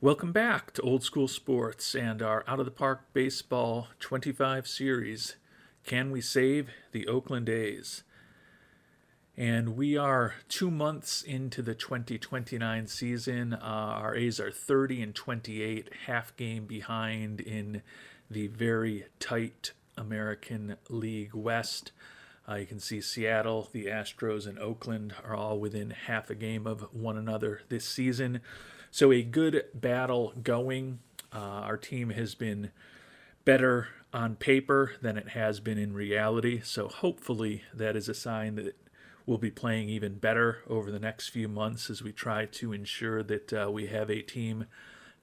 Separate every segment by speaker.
Speaker 1: Welcome back to Old School Sports and our Out of the Park Baseball 25 series. Can we save the Oakland A's? And we are 2 months into the 2029 season. Our A's are 30 and 28, half game behind in the very tight American League West. You can see Seattle, the Astros, and Oakland are all within half a game of one another this season. So a good battle going. Our team has been better on paper than it has been in reality. So hopefully that is a sign that we'll be playing even better over the next few months as we try to ensure that we have a team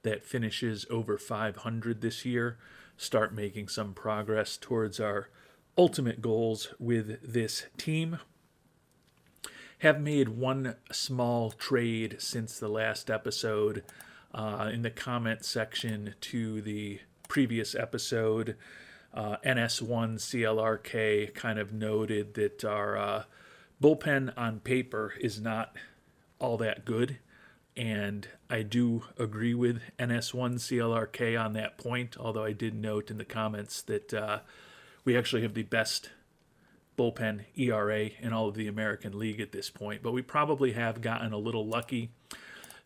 Speaker 1: that finishes over 500 this year, start making some progress towards our ultimate goals with this team. Have made one small trade since the last episode. In the comment section to the previous episode, NS1 CLRK kind of noted that our bullpen on paper is not all that good. And I do agree with NS1 CLRK on that point, although I did note in the comments that we actually have the best bullpen ERA in all of the American League at this point, but we probably have gotten a little lucky.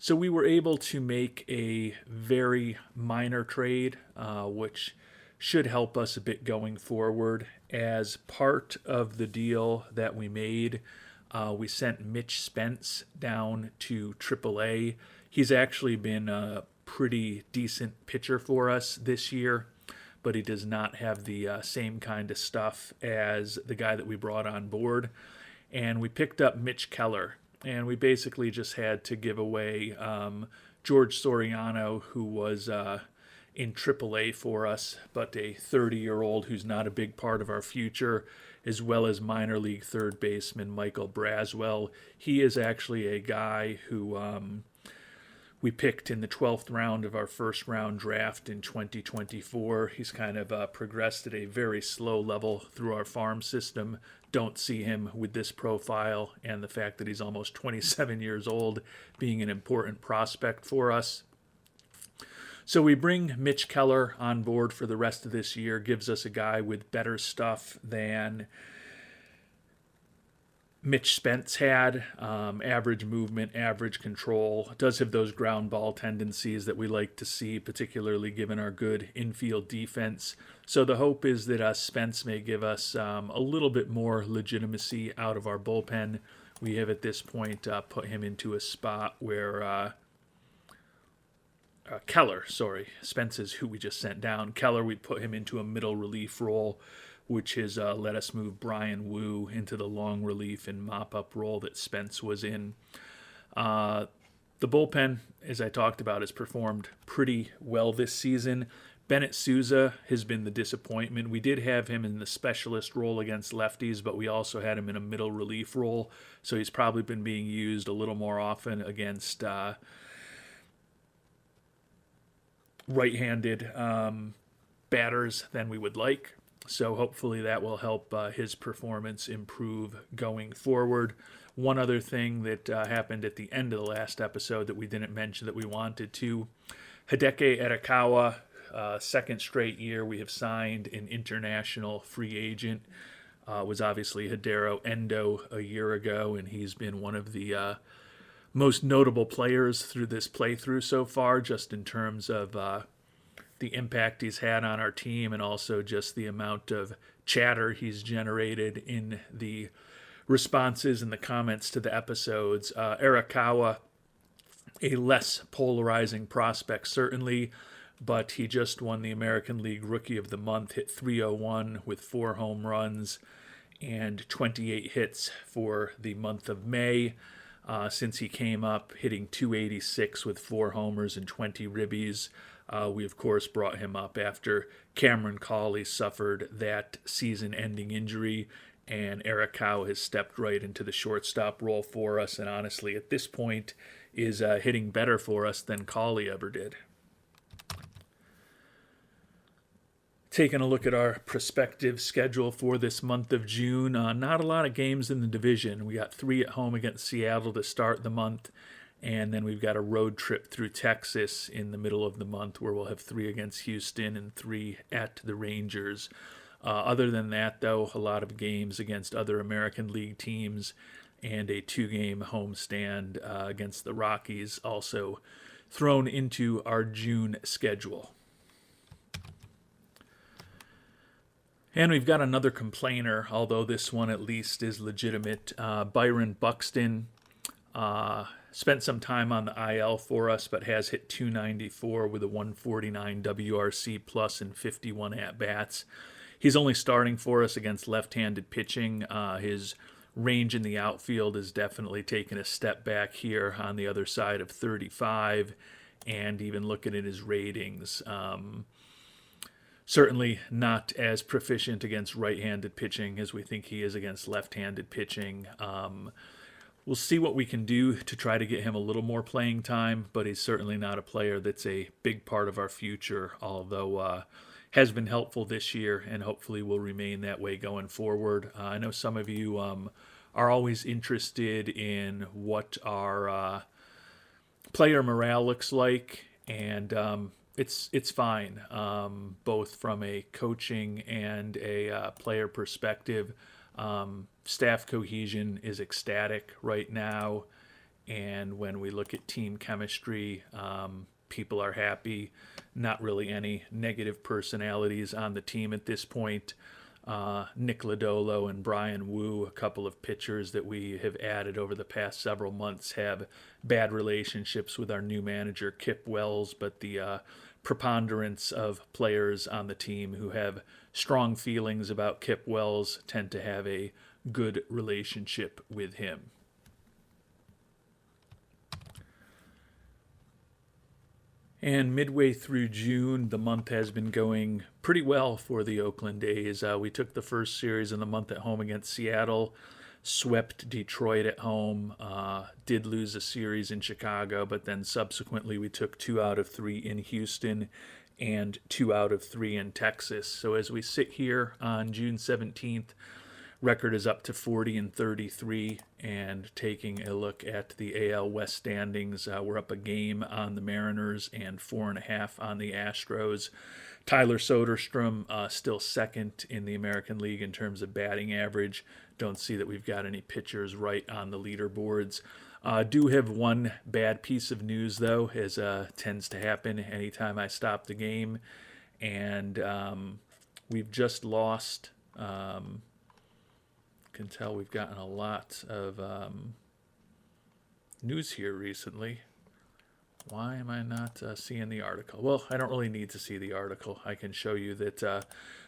Speaker 1: So we were able to make a very minor trade, which should help us a bit going forward. As part of the deal that we made, we sent Mitch Spence down to AAA. He's actually been a pretty decent pitcher for us this year, but he does not have the same kind of stuff as the guy that we brought on board. And we picked up Mitch Keller, and we basically just had to give away George Soriano, who was in AAA for us, but a 30-year-old who's not a big part of our future, as well as minor league third baseman Michael Braswell. He is actually a guy who we picked in the 12th round of our first round draft in 2024. He's kind of progressed at a very slow level through our farm system. Don't see him with this profile and the fact that he's almost 27 years old being an important prospect for us. So we bring Mitch Keller on board for the rest of this year, gives us a guy with better stuff than Mitch Spence had, average movement, average control, does have those ground ball tendencies that we like to see, particularly given our good infield defense. So the hope is that Spence may give us a little bit more legitimacy out of our bullpen. We have at this point put him into a spot where Spence is who we just sent down. Keller, we put him into a middle relief role, which has let us move Brian Wu into the long relief and mop-up role that Spence was in. The bullpen, as I talked about, has performed pretty well this season. Bennett Souza has been the disappointment. We did have him in the specialist role against lefties, but we also had him in a middle relief role, so he's probably been being used a little more often against right-handed batters than we would like. So hopefully that will help his performance improve going forward. One other thing that happened at the end of the last episode that we didn't mention that we wanted to, Hideki Arakawa, second straight year we have signed an international free agent. Was obviously Hidero Endo a year ago, and he's been one of the most notable players through this playthrough so far, just in terms of the impact he's had on our team and also just the amount of chatter he's generated in the responses and the comments to the episodes. Arakawa, a less polarizing prospect certainly, but he just won the American League Rookie of the Month, hit .301 with 4 home runs and 28 hits for the month of May. Since he came up, hitting .286 with 4 homers and 20 ribbies. We, of course, brought him up after Cameron Cawley suffered that season-ending injury, and Arakawa has stepped right into the shortstop role for us, and honestly, at this point, is hitting better for us than Cawley ever did. Taking a look at our prospective schedule for this month of June, not a lot of games in the division. We got 3 at home against Seattle to start the month, And then we've got a road trip through Texas in the middle of the month where we'll have 3 against Houston and 3 at the Rangers. Other than that, though, a lot of games against other American League teams and a 2-game homestand against the Rockies also thrown into our June schedule. And we've got another complainer, although this one at least is legitimate. Byron Buxton spent some time on the IL for us, but has hit .294 with a 149 WRC plus and 51 at-bats. He's only starting for us against left-handed pitching. His range in the outfield has definitely taken a step back here on the other side of 35, and even looking at his ratings, certainly not as proficient against right-handed pitching as we think he is against left-handed pitching. We'll see what we can do to try to get him a little more playing time, but he's certainly not a player that's a big part of our future, although has been helpful this year and hopefully will remain that way going forward. I know some of you are always interested in what our player morale looks like, and it's fine, both from a coaching and a player perspective. Staff cohesion is ecstatic right now, and when we look at team chemistry, people are happy. Not really any negative personalities on the team at this point. Nick Lodolo and Brian Wu, a couple of pitchers that we have added over the past several months, have bad relationships with our new manager, Kip Wells, but the preponderance of players on the team who have strong feelings about Kip Wells tend to have a good relationship with him. And midway through June, the month has been going pretty well for the Oakland A's. We took the first series of the month at home against Seattle, swept Detroit at home, did lose a series in Chicago, but then subsequently we took 2 out of 3 in Houston and 2 out of 3 in Texas. So as we sit here on June 17th, record is up to 40-33, and taking a look at the AL West standings, we're up a game on the Mariners and 4.5 on the Astros. Tyler Soderstrom still second in the American League in terms of batting average. Don't see that we've got any pitchers right on the leaderboards. Do have one bad piece of news, though, as tends to happen anytime I stop the game. And we've just lost... can tell we've gotten a lot of news here recently. Why am I not seeing the article? Well, I don't really need to see the article. I can show you that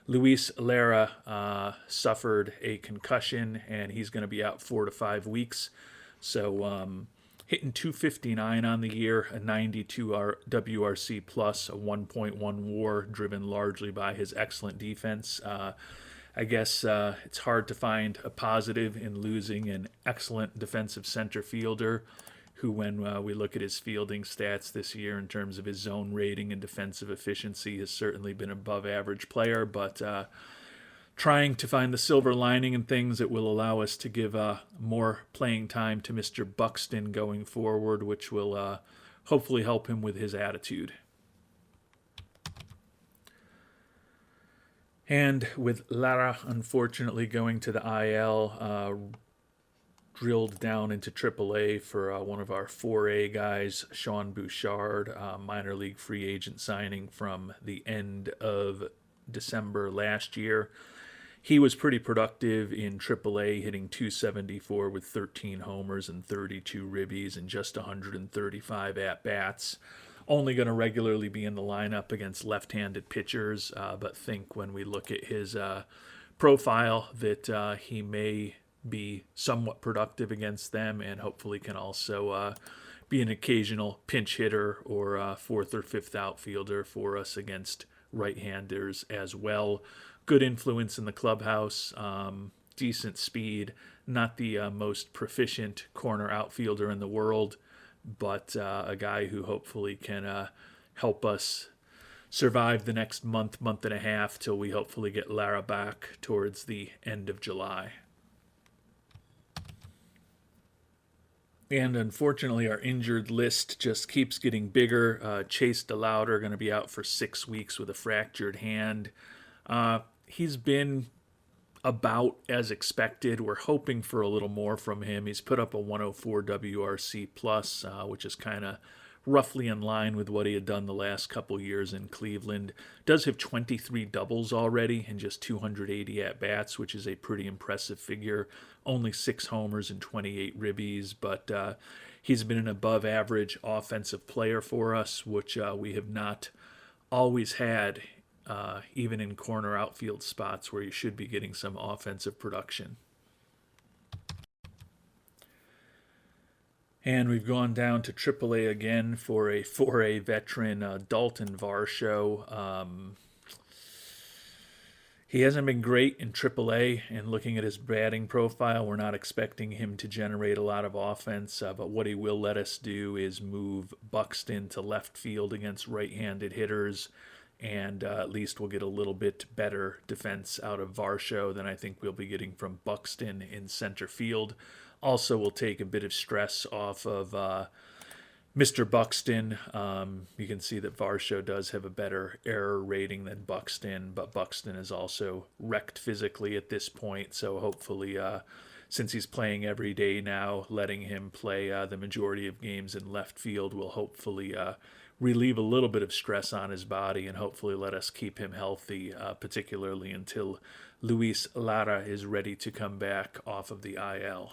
Speaker 1: Luis Lara suffered a concussion, and he's going to be out 4 to 5 weeks. So hitting .259 on the year, a 92 WRC plus, a 1.1 WAR, driven largely by his excellent defense. I guess it's hard to find a positive in losing an excellent defensive center fielder who, when we look at his fielding stats this year in terms of his zone rating and defensive efficiency, has certainly been an above-average player, but trying to find the silver lining and things that will allow us to give more playing time to Mr. Buxton going forward, which will hopefully help him with his attitude. And with Lara, unfortunately, going to the IL, drilled down into AAA for one of our 4A guys, Sean Bouchard, minor league free agent signing from the end of December last year. He was pretty productive in AAA, hitting .274 with 13 homers and 32 ribbies and just 135 at-bats. Only going to regularly be in the lineup against left-handed pitchers, but think when we look at his profile that he may be somewhat productive against them, and hopefully can also be an occasional pinch hitter or 4th or 5th outfielder for us against right-handers as well. Good influence in the clubhouse, decent speed, not the most proficient corner outfielder in the world, but a guy who hopefully can help us survive the next month and a half till we hopefully get Lara back towards the end of July. And unfortunately, our injured list just keeps getting bigger. Chase DeLauder going to be out for 6 weeks with a fractured hand. He's been about as expected. We're hoping for a little more from him. He's put up a 104 WRC plus, which is kind of roughly in line with what he had done the last couple years in Cleveland. Does have 23 doubles already and just 280 at-bats, which is a pretty impressive figure. Only 6 homers and 28 ribbies, but he's been an above-average offensive player for us, which we have not always had, even in corner outfield spots where you should be getting some offensive production. And we've gone down to AAA again for a 4A veteran, Dalton Varsho. He hasn't been great in AAA, and looking at his batting profile, we're not expecting him to generate a lot of offense, but what he will let us do is move Buxton to left field against right-handed hitters, and at least we'll get a little bit better defense out of Varsho than I think we'll be getting from Buxton in center field. Also, we'll take a bit of stress off of Mr. Buxton. You can see that Varsho does have a better error rating than Buxton, but Buxton is also wrecked physically at this point, so hopefully, since he's playing every day now, letting him play the majority of games in left field will hopefully relieve a little bit of stress on his body and hopefully let us keep him healthy, particularly until Luis Lara is ready to come back off of the IL.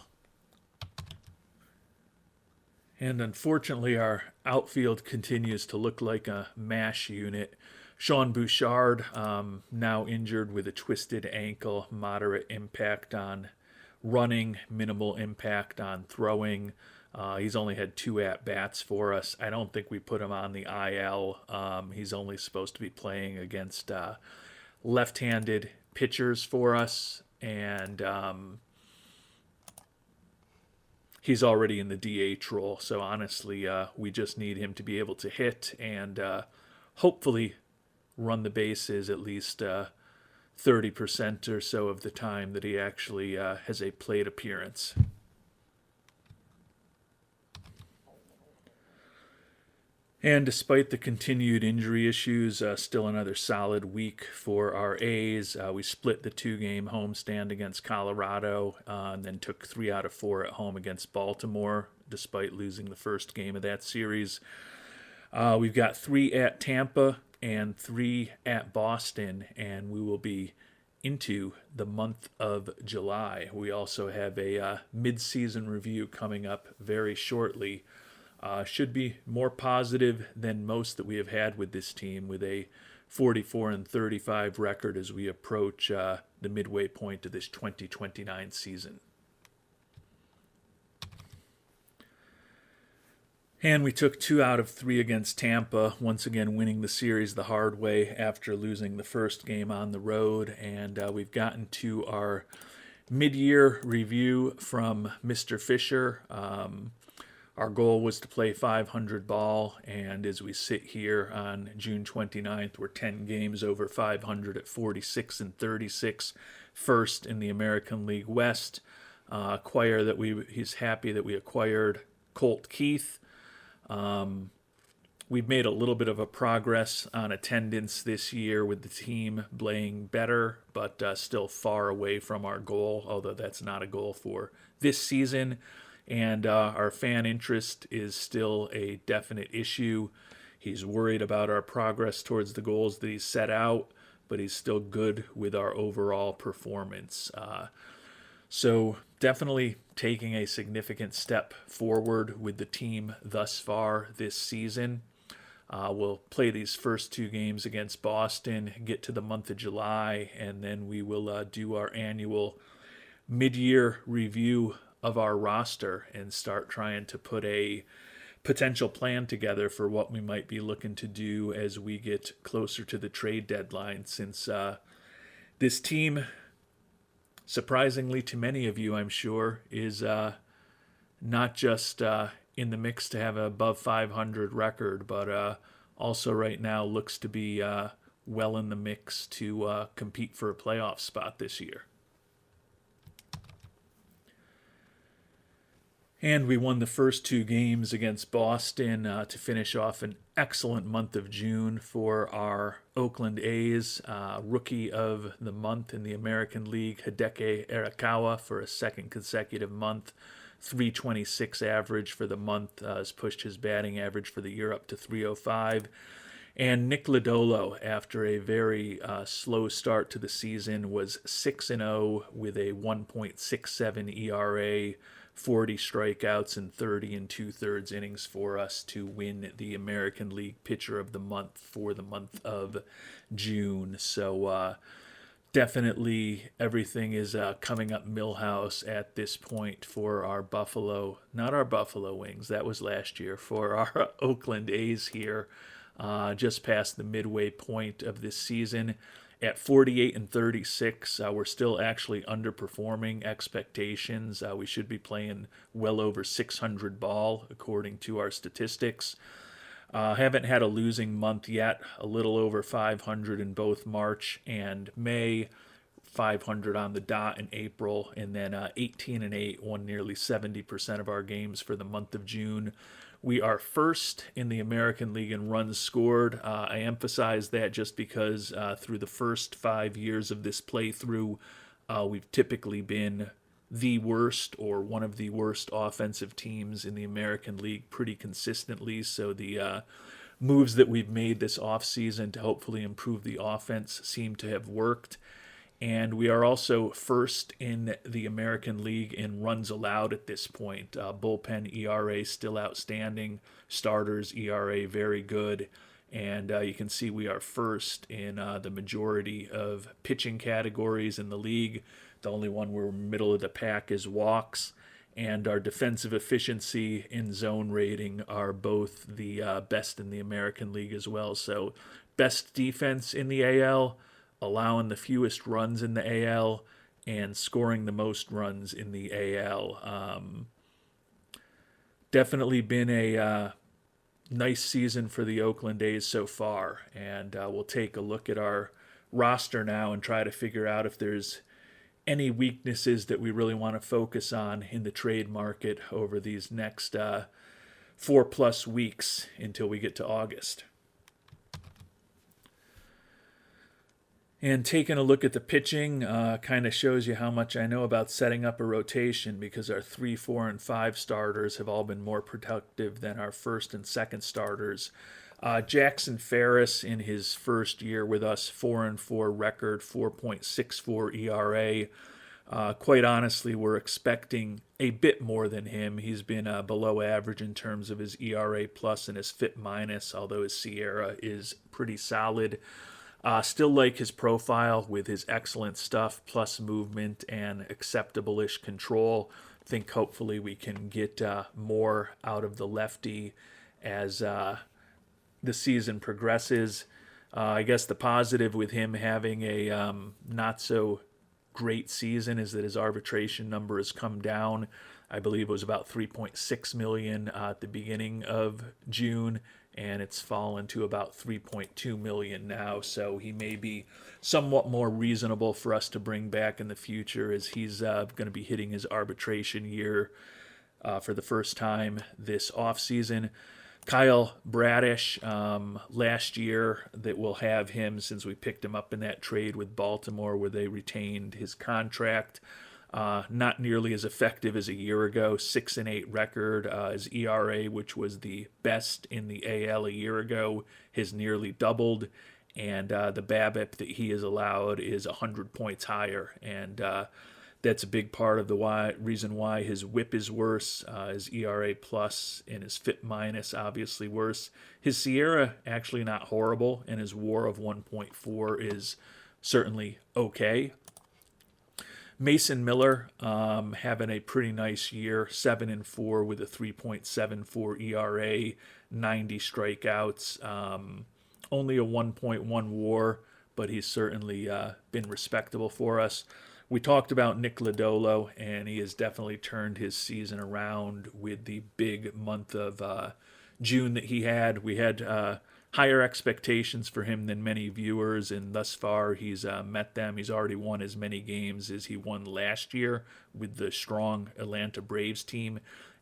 Speaker 1: And unfortunately, our outfield continues to look like a MASH unit. Sean Bouchard, now injured with a twisted ankle, moderate impact on running, minimal impact on throwing. He's only had 2 at-bats for us. I don't think we put him on the IL. He's only supposed to be playing against left-handed pitchers for us, and he's already in the DH role. So honestly, we just need him to be able to hit and hopefully run the bases at least 30% or so of the time that he actually has a plate appearance. And despite the continued injury issues, still another solid week for our A's. We split the 2-game homestand against Colorado and then took 3 out of 4 at home against Baltimore, despite losing the first game of that series. We've got 3 at Tampa and 3 at Boston, and we will be into the month of July. We also have a mid-season review coming up very shortly. Should be more positive than most that we have had with this team, with a 44-35 record as we approach the midway point of this 2029 season. And we took 2 out of 3 against Tampa, once again winning the series the hard way after losing the first game on the road. And we've gotten to our mid-year review from Mr. Fisher. Our goal was to play 500 ball, and as we sit here on June 29th, we're 10 games over 500 at 46-36, first in the American League West. He's happy that we acquired Colt Keith. We've made a little bit of a progress on attendance this year with the team playing better, but still far away from our goal, although that's not a goal for this season. And our fan interest is still a definite issue. He's worried about our progress towards the goals that he's set out, but he's still good with our overall performance. So definitely taking a significant step forward with the team thus far this season. We'll play these first 2 games against Boston, get to the month of July, and then we will do our annual mid-year review of our roster and start trying to put a potential plan together for what we might be looking to do as we get closer to the trade deadline, since this team, surprisingly to many of you, I'm sure, is not just in the mix to have an above 500 record, but also right now looks to be well in the mix to compete for a playoff spot this year. And we won the first two games against Boston to finish off an excellent month of June for our Oakland A's. Rookie of the month in the American League, Hideki Arakawa, for a second consecutive month. 326 average for the month, has pushed his batting average for the year up to 305. And Nick Lodolo, after a very slow start to the season, was 6-0 with a 1.67 ERA, 40 strikeouts, and 30 and two-thirds innings for us to win the American League Pitcher of the Month for the month of June. So definitely everything is coming up Millhouse at this point for our Buffalo, not our Buffalo Wings, that was last year, for our Oakland A's here. Just past the midway point of this season. At 48 and 36, we're still actually underperforming expectations. We should be playing well over 600 ball, according to our statistics. Haven't had a losing month yet, a little over 500 in both March and May, 500 on the dot in April, and then 18 and 8, won nearly 70% of our games for the month of June. We are first in the American League in runs scored. I emphasize that just because through the first 5 years of this playthrough, we've typically been the worst or one of the worst offensive teams in the American League pretty consistently. So the moves that we've made this offseason to hopefully improve the offense seem to have worked. And we are also first in the American League in runs allowed at this point. Bullpen ERA still outstanding. Starters ERA very good. And you can see we are first in the majority of pitching categories in the league. The only one we're middle of the pack is walks. And our defensive efficiency and zone rating are both the best in the American League as well. So best defense in the AL, allowing the fewest runs in the AL, and scoring the most runs in the AL. Definitely been a nice season for the Oakland A's so far, and we'll take a look at our roster now and try to figure out if there's any weaknesses that we really want to focus on in the trade market over these next 4+ weeks until we get to August. And taking a look at the pitching kind of shows you how much I know about setting up a rotation, because our 3, 4, and 5 starters have all been more productive than our first and second starters. Jackson Ferris, in his first year with us, 4-4 record, 4.64 ERA. Quite honestly, we're expecting a bit more than him. He's been below average in terms of his ERA plus and his FIP minus, although his Sierra is pretty solid. Still like his profile with his excellent stuff, plus movement and acceptable-ish control. Think hopefully we can get more out of the lefty as the season progresses. I guess the positive with him having a not-so-great season is that his arbitration number has come down. I believe it was about $3.6 million at the beginning of June, and it's fallen to about $3.2 million now. So he may be somewhat more reasonable for us to bring back in the future, as he's going to be hitting his arbitration year for the first time this offseason. Kyle Bradish, last year, that we'll have him since we picked him up in that trade with Baltimore where they retained his contract. Not nearly as effective as a year ago. 6-8 record. His ERA, which was the best in the AL a year ago, has nearly doubled, and the BABIP that he has allowed is 100 points higher, and that's a big part of the reason why his WHIP is worse. His ERA plus and his FIP minus obviously worse. His Sierra actually not horrible, and his WAR of 1.4 is certainly okay. Mason Miller having a pretty nice year, 7-4 with a 3.74 ERA, 90 strikeouts, only a 1.1 WAR, but he's certainly been respectable for us. We talked about Nick Lodolo, and he has definitely turned his season around with the big month of June that he had. We had higher expectations for him than many viewers, and thus far he's met them. He's already won as many games as he won last year with the strong Atlanta Braves team,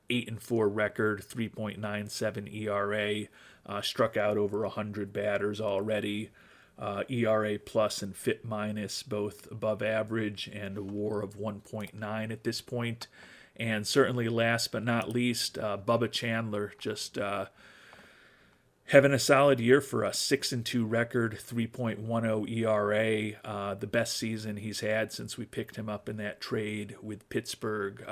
Speaker 1: 8-4 record, 3.97 ERA, struck out over 100 batters already. ERA plus and FIP minus both above average, and a WAR of 1.9 at this point. And certainly last but not least, Bubba Chandler just having a solid year for us. 6-2 record, 3.10 ERA, the best season he's had since we picked him up in that trade with Pittsburgh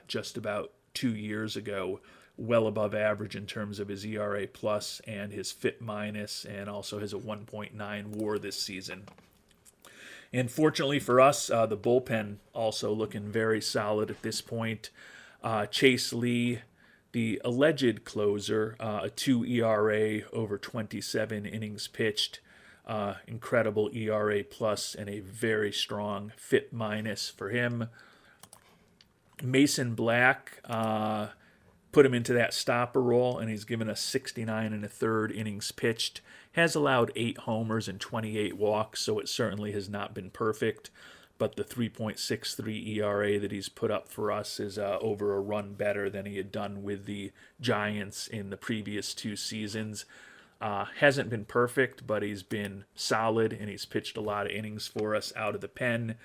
Speaker 1: just about 2 years ago. Well above average in terms of his ERA plus and his FIP minus, and also has a 1.9 WAR this season. And fortunately for us, the bullpen also looking very solid at this point. Chase Lee, the alleged closer, a 2 ERA over 27 innings pitched, incredible ERA plus, and a very strong FIP minus for him. Mason Black, put him into that stopper role, and he's given us 69 1/3 innings pitched. Has allowed 8 homers and 28 walks, so it certainly has not been perfect. But the 3.63 ERA that he's put up for us is over a run better than he had done with the Giants in the previous 2 seasons. Hasn't been perfect, but he's been solid, and he's pitched a lot of innings for us out of the pen.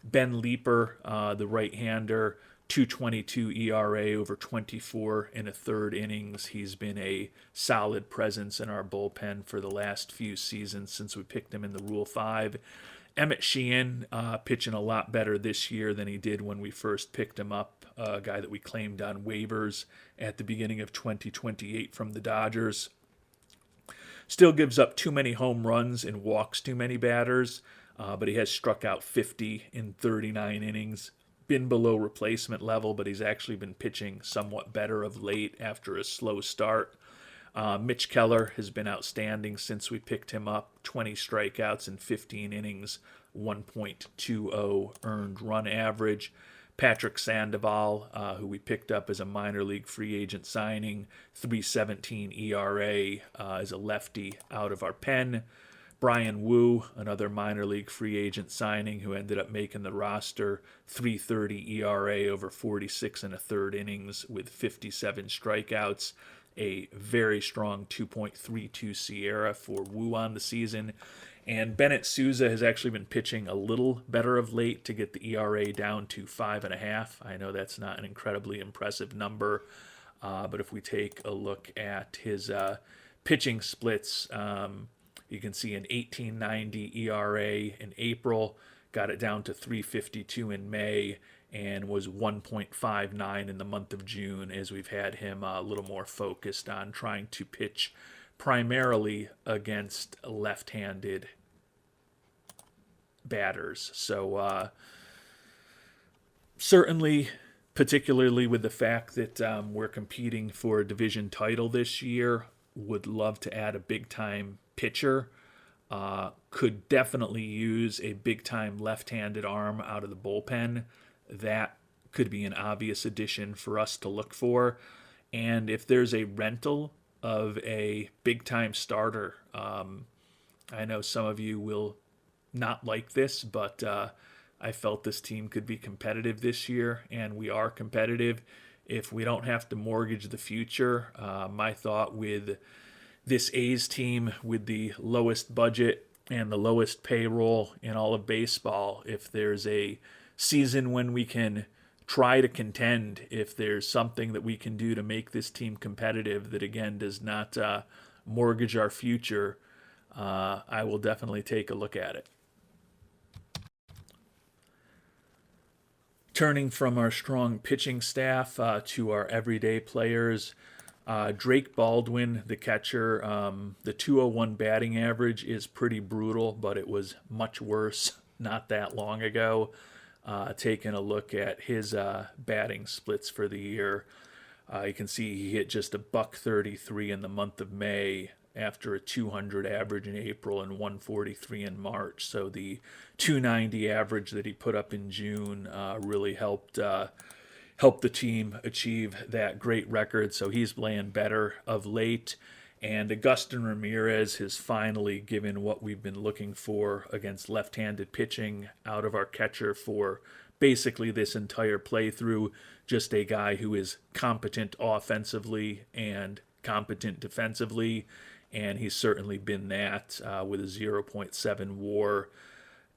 Speaker 1: Ben Leeper, the right-hander, 2.22 ERA over 24 1/3 innings. He's been a solid presence in our bullpen for the last few seasons since we picked him in the Rule 5. Emmett Sheehan, pitching a lot better this year than he did when we first picked him up, a guy that we claimed on waivers at the beginning of 2028 from the Dodgers. Still gives up too many home runs and walks too many batters, but he has struck out 50 in 39 innings. Been below replacement level, but he's actually been pitching somewhat better of late after a slow start. Mitch Keller has been outstanding since we picked him up. 20 strikeouts in 15 innings, 1.20 earned run average. Patrick Sandoval, who we picked up as a minor league free agent signing, 3.17 ERA, is a lefty out of our pen. Brian Wu, another minor league free agent signing who ended up making the roster, 3.30 ERA over 46 1/3 innings with 57 strikeouts. A very strong 2.32 Sierra for Wu on the season. And Bennett Souza has actually been pitching a little better of late to get the ERA down to 5.5. I know that's not an incredibly impressive number, but if we take a look at his pitching splits, you can see an 18.90 ERA in April, got it down to 3.52 in May, and was 1.59 in the month of June, as we've had him a little more focused on trying to pitch primarily against left-handed batters. So certainly, particularly with the fact that we're competing for a division title this year, would love to add a big-time pitcher. Could definitely use a big-time left-handed arm out of the bullpen. That could be an obvious addition for us to look for. And if there's a rental of a big-time starter, I know some of you will not like this, but I felt this team could be competitive this year, and we are competitive. If we don't have to mortgage the future, my thought with this A's team with the lowest budget and the lowest payroll in all of baseball, if there's a season when we can try to contend, if there's something that we can do to make this team competitive that, again, does not mortgage our future, I will definitely take a look at it. Turning from our strong pitching staff to our everyday players, Drake Baldwin, the catcher, the 201 batting average is pretty brutal, but it was much worse not that long ago. Taking a look at his batting splits for the year, you can see he hit just a $133 in the month of May after a 200 average in April and 143 in March. So the 290 average that he put up in June really helped the team achieve that great record. So he's playing better of late. And Agustin Ramirez has finally given what we've been looking for against left-handed pitching out of our catcher for basically this entire playthrough. just a guy who is competent offensively and competent defensively, and he's certainly been that with a 0.7 WAR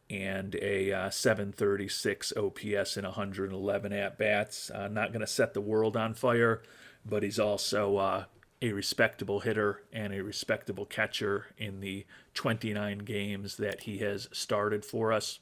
Speaker 1: and a 736 OPS and 111 at-bats. Not going to set the world on fire, but he's also a respectable hitter and a respectable catcher in the 29 games that he has started for us.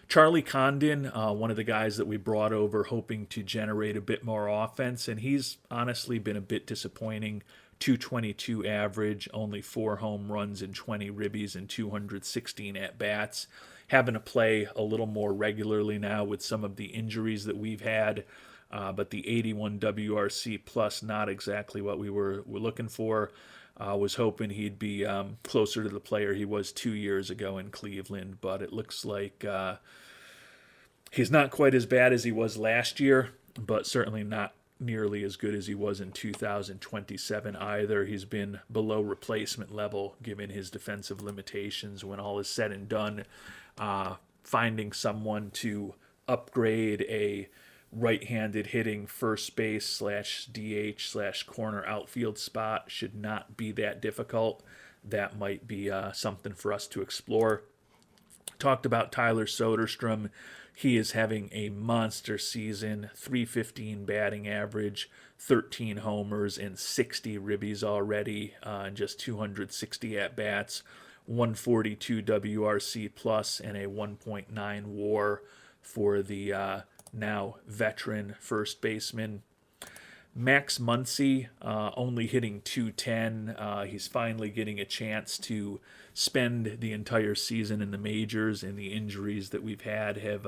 Speaker 1: Charlie Condon, one of the guys that we brought over hoping to generate a bit more offense, and he's honestly been a bit disappointing. 222 average, only 4 home runs and 20 ribbies and 216 at-bats. Having to play a little more regularly now with some of the injuries that we've had, but the 81 WRC plus, not exactly what we were looking for. Was hoping he'd be closer to the player he was 2 years ago in Cleveland, but it looks like he's not quite as bad as he was last year, but certainly not nearly as good as he was in 2027 either. He's been below replacement level given his defensive limitations. When all is said and done, finding someone to upgrade a right-handed hitting first base / DH / corner outfield spot should not be that difficult. That might be something for us to explore. Talked about Tyler Soderstrom. He is having a monster season, 315 batting average, 13 homers, and 60 ribbies already, and just 260 at-bats, 142 WRC plus, and a 1.9 WAR for the now veteran first baseman. Max Muncy, only hitting 210. He's finally getting a chance to spend the entire season in the majors, and the injuries that we've had have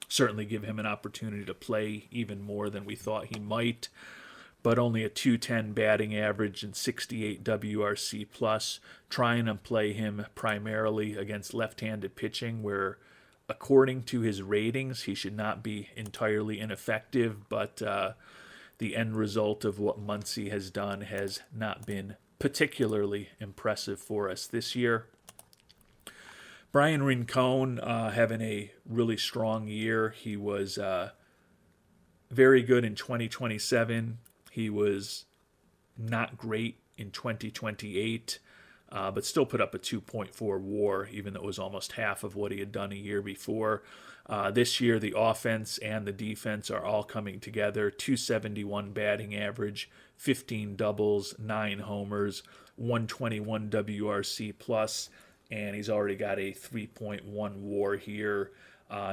Speaker 1: certainly given him an opportunity to play even more than we thought he might. But only a 210 batting average and 68 WRC plus. Trying to play him primarily against left-handed pitching, where according to his ratings, he should not be entirely ineffective, but the end result of what Muncy has done has not been particularly impressive for us this year. Brian Rincon having a really strong year. He was very good in 2027. He was not great in 2028. But still put up a 2.4 WAR, even though it was almost half of what he had done a year before. This year, the offense and the defense are all coming together. 271 batting average, 15 doubles, 9 homers, 121 WRC plus, and he's already got a 3.1 WAR here.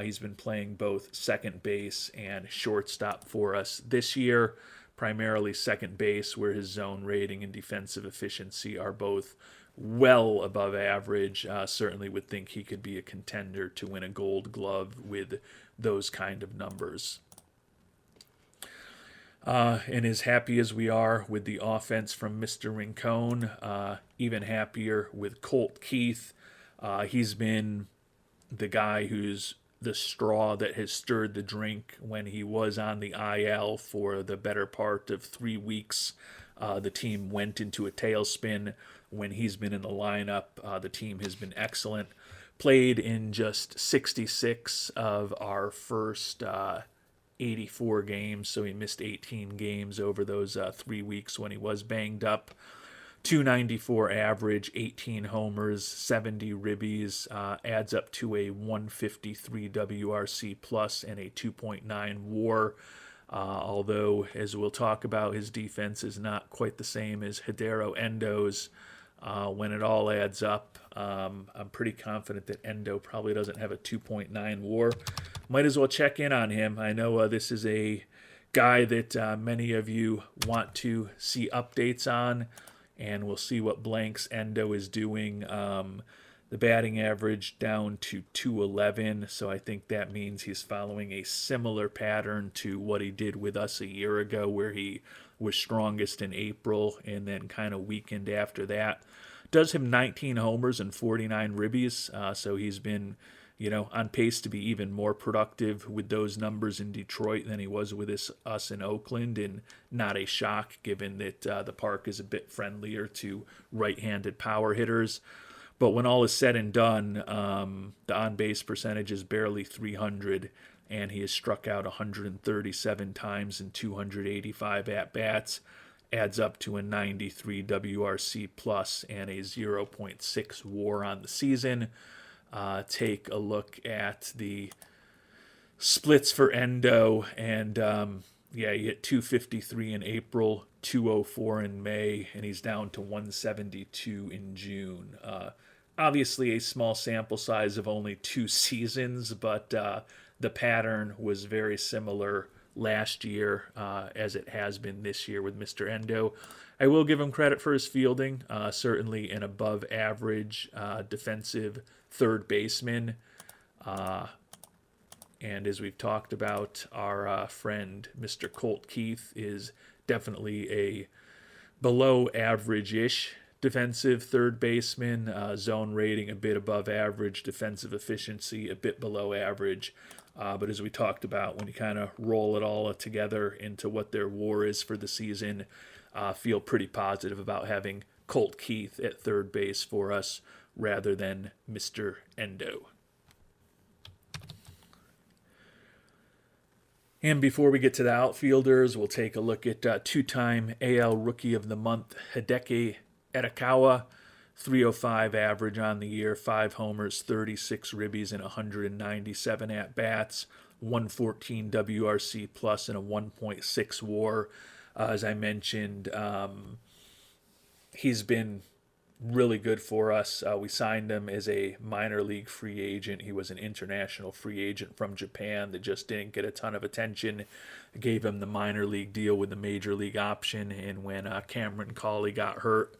Speaker 1: He's been playing both second base and shortstop for us this year, primarily second base, where his zone rating and defensive efficiency are both well above average. Certainly would think he could be a contender to win a Gold Glove with those kind of numbers. And as happy as we are with the offense from Mr. Rincon, even happier with Colt Keith. He's been the guy who's the straw that has stirred the drink. When he was on the IL for the better part of 3 weeks, the team went into a tailspin. When he's been in the lineup, the team has been excellent. Played in just 66 of our first 84 games, so he missed 18 games over those 3 weeks when he was banged up. 294 average, 18 homers, 70 ribbies, adds up to a 153 WRC plus and a 2.9 WAR. Although, as we'll talk about, his defense is not quite the same as Hidero Endo's. When it all adds up, I'm pretty confident that Endo probably doesn't have a 2.9 WAR. Might as well check in on him. I know this is a guy that many of you want to see updates on, and we'll see what blanks Endo is doing. The batting average down to 211, so I think that means he's following a similar pattern to what he did with us a year ago, where he was strongest in April and then kind of weakened after that. Does him 19 homers and 49 ribbies, so he's been, on pace to be even more productive with those numbers in Detroit than he was with us in Oakland, and not a shock given that the park is a bit friendlier to right-handed power hitters. But when all is said and done, the on-base percentage is barely 300. and he has struck out 137 times in 285 at-bats. Adds up to a 93 WRC plus and a 0.6 WAR on the season. Take a look at the splits for Endo, and he hit 253 in April, 204 in May, and he's down to 172 in June. Obviously, a small sample size of only 2 seasons, but the pattern was very similar last year as it has been this year with Mr. Endo. I will give him credit for his fielding, certainly an above average defensive third baseman. And as we've talked about, our friend Mr. Colt Keith is definitely a below average-ish defensive third baseman. Zone rating a bit above average, defensive efficiency a bit below average. But as we talked about, when you kind of roll it all together into what their WAR is for the season, feel pretty positive about having Colt Keith at third base for us rather than Mr. Endo. And before we get to the outfielders, we'll take a look at two-time AL Rookie of the Month, Hideki Arakawa. 305 average on the year, 5 homers, 36 ribbies, and 197 at-bats, 114 WRC plus, and a 1.6 WAR. As I mentioned, he's been really good for us. We signed him as a minor league free agent. He was an international free agent from Japan that just didn't get a ton of attention. Gave him the minor league deal with the major league option, and when Cameron Cawley got hurt,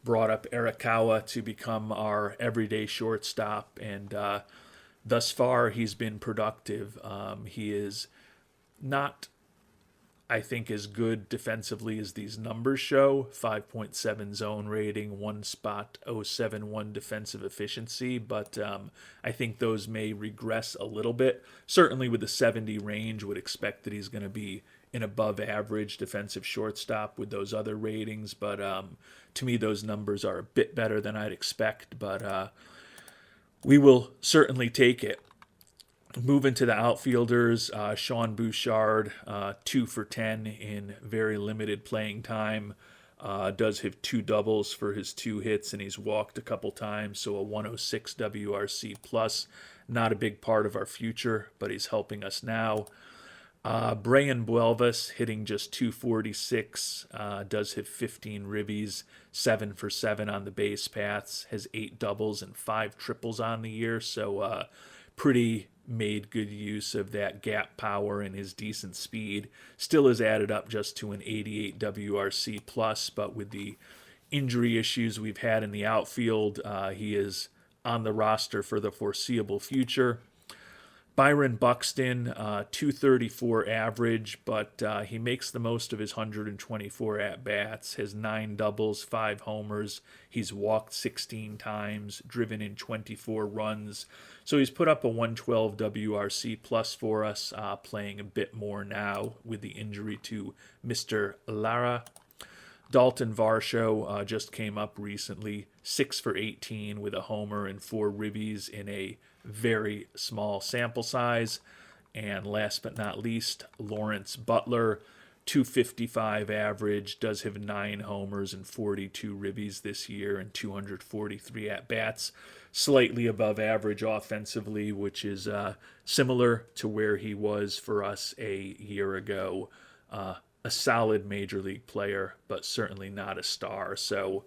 Speaker 1: brought up Arakawa to become our everyday shortstop, and thus far he's been productive. He is not, I think, as good defensively as these numbers show. 5.7 zone rating, 1.071 defensive efficiency, but I think those may regress a little bit. Certainly with the 70 range, would expect that he's going to be an above average defensive shortstop with those other ratings, but to me those numbers are a bit better than I'd expect, but we will certainly take it. Moving to the outfielders, Sean Bouchard, 2 for 10 in very limited playing time, does have 2 doubles for his 2 hits, and he's walked a couple times, so a 106 WRC plus. Not a big part of our future, but he's helping us now. Brian Buelvas hitting just 246, does have 15 ribbies, 7 for 7 on the base paths, has 8 doubles and 5 triples on the year, so pretty made good use of that gap power and his decent speed. Still has added up just to an 88 WRC plus, but with the injury issues we've had in the outfield, he is on the roster for the foreseeable future. Byron Buxton, 234 average, but he makes the most of his 124 at-bats, has 9 doubles, 5 homers. He's walked 16 times, driven in 24 runs. So he's put up a 112 WRC plus for us, playing a bit more now with the injury to Mr. Lara. Dalton Varsho just came up recently, 6 for 18 with a homer and 4 ribbies in a very small sample size. And last but not least, Lawrence Butler, 255 average, does have 9 homers and 42 ribbies this year and 243 at-bats. Slightly above average offensively, which is similar to where he was for us a year ago. A solid major league player, but certainly not a star. So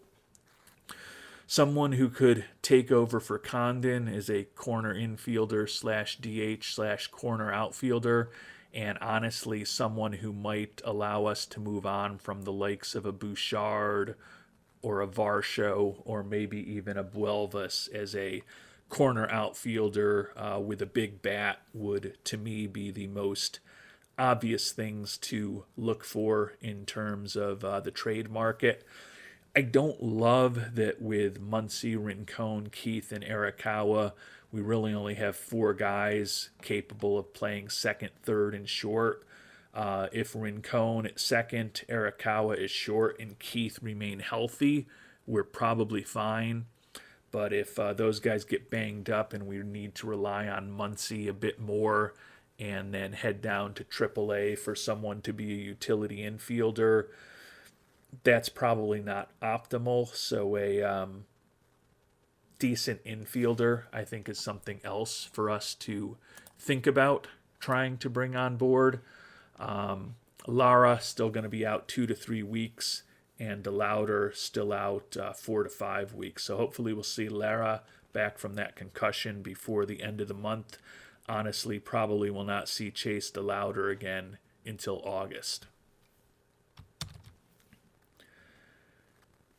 Speaker 1: someone who could take over for Condon is a corner infielder / DH / corner outfielder, and honestly someone who might allow us to move on from the likes of a Bouchard or a Varsho or maybe even a Buelvas as a corner outfielder with a big bat would, to me, be the most obvious things to look for in terms of the trade market. I don't love that with Muncy, Rincon, Keith, and Arakawa, we really only have 4 guys capable of playing second, third, and short. If Rincon at second, Arakawa is short, and Keith remain healthy, we're probably fine. But if those guys get banged up and we need to rely on Muncy a bit more and then head down to AAA for someone to be a utility infielder. That's probably not optimal. So a decent infielder, I think, is something else for us to think about trying to bring on board. Lara still going to be out 2 to 3 weeks, and DeLauder still out 4 to 5 weeks. So hopefully we'll see Lara back from that concussion before the end of the month. Honestly, probably will not see Chase DeLauder again until August.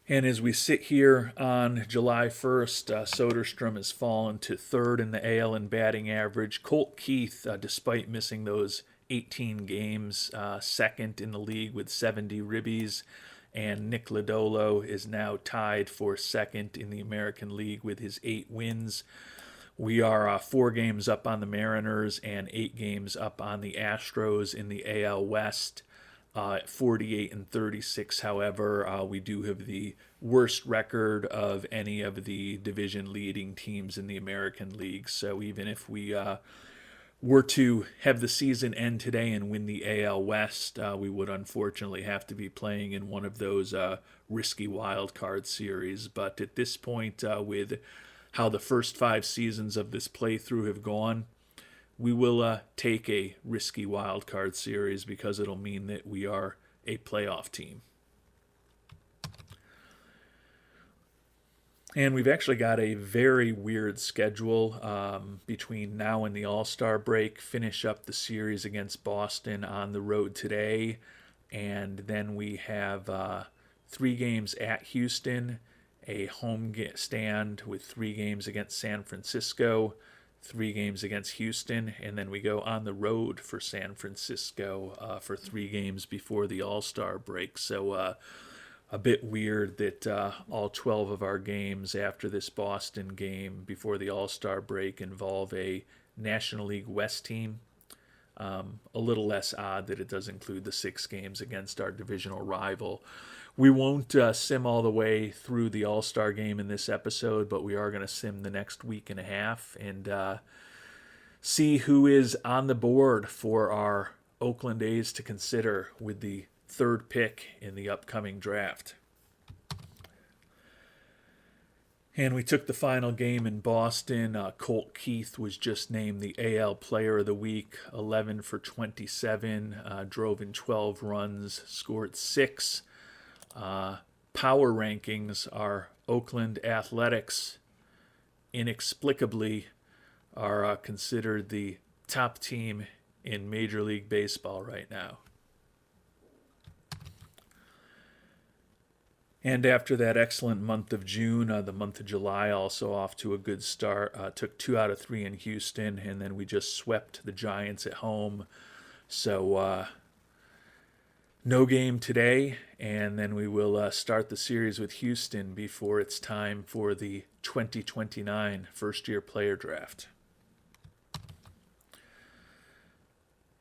Speaker 1: And as we sit here on July 1st, Soderstrom has fallen to third in the AL in batting average. Colt Keith, despite missing those 18 games, second in the league with 70 ribbies. And Nick Lodolo is now tied for second in the American League with his 8 wins. We are 4 games up on the Mariners and 8 games up on the Astros in the AL West. At 48 and 36, however, we do have the worst record of any of the division leading teams in the American League. So even if we were to have the season end today and win the AL West, we would unfortunately have to be playing in one of those risky wild card series. But at this point, with how the first 5 seasons of this playthrough have gone, we will take a risky wild card series because it'll mean that we are a playoff team. And we've actually got a very weird schedule between now and the All-Star break. Finish up the series against Boston on the road today. And then we have 3 games at Houston, a home stand with 3 games against San Francisco, 3 games against Houston, and then we go on the road for San Francisco for 3 games before the All-Star break. So a bit weird that all 12 of our games after this Boston game before the All-Star break involve a National League West team. A little less odd that it does include the 6 games against our divisional rival. We won't sim all the way through the All-Star game in this episode, but we are going to sim the next week and a half and see who is on the board for our Oakland A's to consider with the 3rd pick in the upcoming draft. And we took the final game in Boston. Colt Keith was just named the AL Player of the Week, 11 for 27, drove in 12 runs, scored 6. Power rankings, our Oakland Athletics inexplicably are considered the top team in Major League Baseball right now. And after that excellent month of June, the month of July also off to a good start. Took 2 out of 3 in Houston, and then we just swept the Giants at home. So no game today, and then we will start the series with Houston before it's time for the 2029 first-year player draft.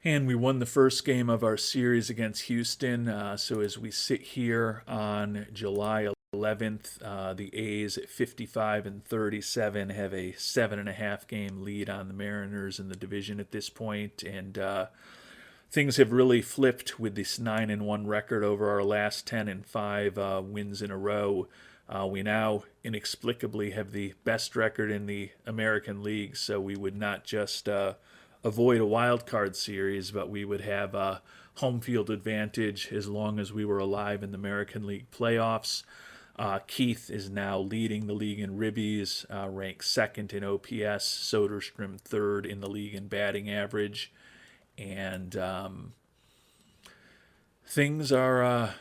Speaker 1: And we won the first game of our series against Houston. So as we sit here on July 11th, the A's at 55 and 37 have a 7.5 game lead on the Mariners in the division at this point, and things have really flipped with this 9-1 record over our last 10-5 wins in a row. We now inexplicably have the best record in the American League, so we would not just avoid a wild card series, but we would have a home field advantage as long as we were alive in the American League playoffs. Keith is now leading the league in ribbies, ranked 2nd in OPS, Soderstrom 3rd in the league in batting average. And things are